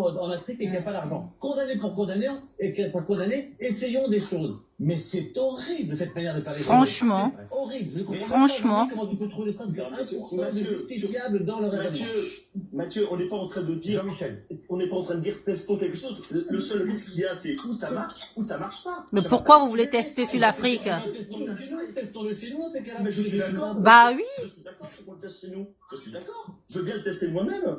en Afrique et qu'il n'y a pas d'argent. Condamner pour condamner, essayons des choses. Mais c'est horrible cette manière de faire les choses. Franchement. C'est horrible. Je comprends Franchement. pas comment tu peux trouver ça. C'est 1% de justifiable dans le raisonnement. Mathieu, on n'est pas en train de dire. Jean-Michel. On n'est pas en train de dire testons quelque chose. Le seul risque qu'il y a, c'est où ça marche ou ça marche pas. Mais pourquoi vous voulez tester sur l'Afrique? Testons-le chez nous, c'est Mais je suis d'accord. Bah oui. Je suis d'accord pour le test chez nous. Je suis d'accord. Je veux bien le tester moi-même.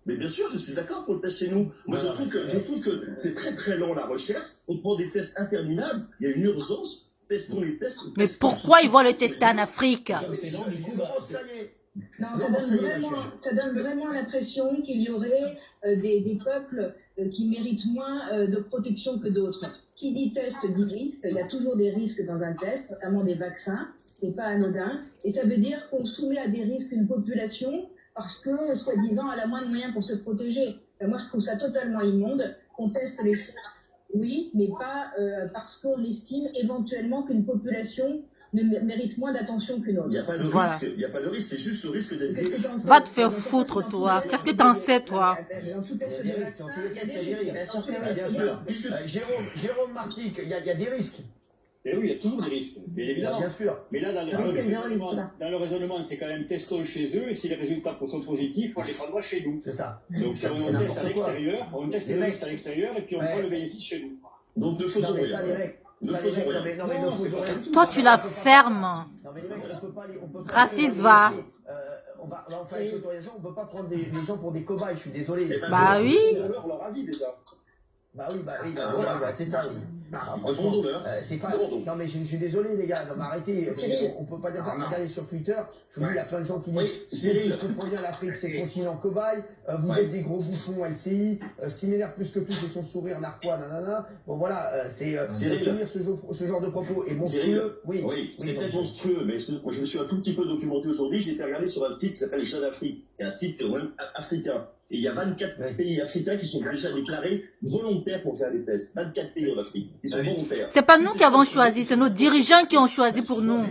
Mais bien sûr, je suis d'accord pour le test chez nous. Moi, je trouve que c'est très très long la recherche. On prend des tests interminables. Il y a une urgence. Testons les tests. Mais pourquoi ils vont le tester en Afrique? C'est long, du coup, bah, Ça y est. Non, ça donne vraiment l'impression qu'il y aurait des peuples qui méritent moins de protection que d'autres. Qui dit test dit risque. Il y a toujours des risques dans un test, notamment des vaccins. C'est pas anodin. Et ça veut dire qu'on soumet à des risques une population parce que, soi-disant, elle a moins de moyens pour se protéger. Moi, je trouve ça totalement immonde. On teste les choses, oui, mais pas parce qu'on estime éventuellement qu'une population mérite moins d'attention qu'une autre. Il n'y a pas de Voilà. risque. Il n'y a pas de risque. C'est juste le risque d'être. Va te faire foutre, toi. Qu'est-ce que t'en sais, toi? Dans tout test de vaccin, il y a des risques. Bien sûr. Jérôme Martic, il y a des risques. Et oui, il y a toujours des risques, bien évidemment. Bien sûr. Mais là, dans le raisonnement, c'est quand même testons chez eux, et si les résultats sont positifs, on les prendra chez nous. C'est ça. Donc si on teste à l'extérieur, on teste les tests à l'extérieur, et puis on prend le bénéfice chez nous. Donc ne faisons Non, mais ça, les rien. règles. Ça, les règles. Non, mais ne faisons rien. Toi, tu la fermes. Non, mais les mecs, on peut pas. Raciste, va. On va en faire avec l'autorisation, on peut pas prendre les gens pour des cobayes, je suis désolé. Bah oui. Leur avis déjà. Bah oui, c'est ça. Franchement, c'est pas. Non, mais je suis désolé, les gars. Non, mais arrêtez. On peut pas dire ça. Regardez sur Twitter. Je vous dis, il y a plein de gens qui disent si je comprends bien, l'Afrique, c'est le continent cobaye. Vous êtes des gros bouffons LCI. Ce qui m'énerve plus que tout, c'est son sourire narquois, nanana. Bon, voilà, c'est tenir ce genre de propos. Et monstrueux, Oui, c'est peut-être monstrueux, mais moi, je me suis un tout petit peu documenté aujourd'hui. J'ai été regardé sur un site qui s'appelle Jeune Afrique. C'est un site africain. Et il y a 24 pays africains qui sont déjà déclarés volontaires pour faire des tests. 24 pays en Afrique. Ils sont volontaires. C'est pas nous qui avons choisi, c'est nos dirigeants qui ont choisi pour nous.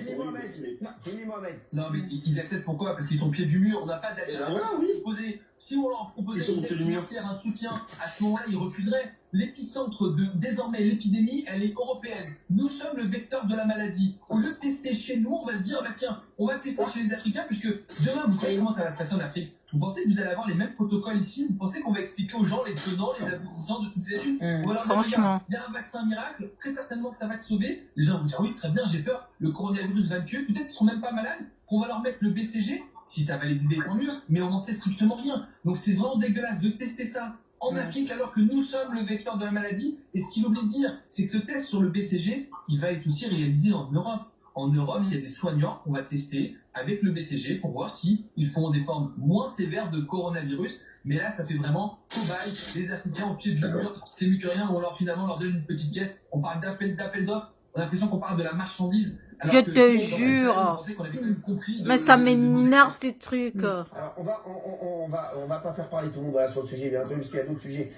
Non, mais ils acceptent pourquoi? Parce qu'ils sont au pied du mur, on n'a pas Et ben voilà, oui. d'alternative. Si on leur proposait Ils sont au une pied aide du mur. financière, un soutien, à ce moment-là, ils refuseraient. L'épicentre de désormais l'épidémie, elle est européenne. Nous sommes le vecteur de la maladie. Au lieu de tester chez nous, on va se dire, bah tiens, on va tester chez les Africains, puisque demain, vous savez comment ça va se passer en Afrique. Vous pensez que vous allez avoir les mêmes protocoles ici? Vous pensez qu'on va expliquer aux gens les tenants, les aboutissants de toutes ces études? On va leur dire, Franchement. il y a un vaccin miracle, très certainement que ça va te sauver. Les gens vont dire, oui, très bien, j'ai peur, le coronavirus va te tuer. Peut-être qu'ils seront même pas malades, qu'on va leur mettre le BCG. Si ça va les aider, tant mieux, mais on n'en sait strictement rien. Donc c'est vraiment dégueulasse de tester ça en Afrique alors que nous sommes le vecteur de la maladie. Et ce qu'il oublie de dire, c'est que ce test sur le BCG, il va être aussi réalisé en Europe. En Europe, il y a des soignants qu'on va tester avec le BCG pour voir si ils font des formes moins sévères de coronavirus. Mais là, ça fait vraiment cobaye, les Africains au pied du mur, c'est mieux que rien, on leur finalement leur donne une petite caisse. On parle d'appel d'offres, on a l'impression qu'on parle de la marchandise. Je te jure. Mais ça m'énerve ces trucs. Alors, on va pas faire parler tout le monde sur le sujet, bien entendu, parce qu'il y a d'autres sujets.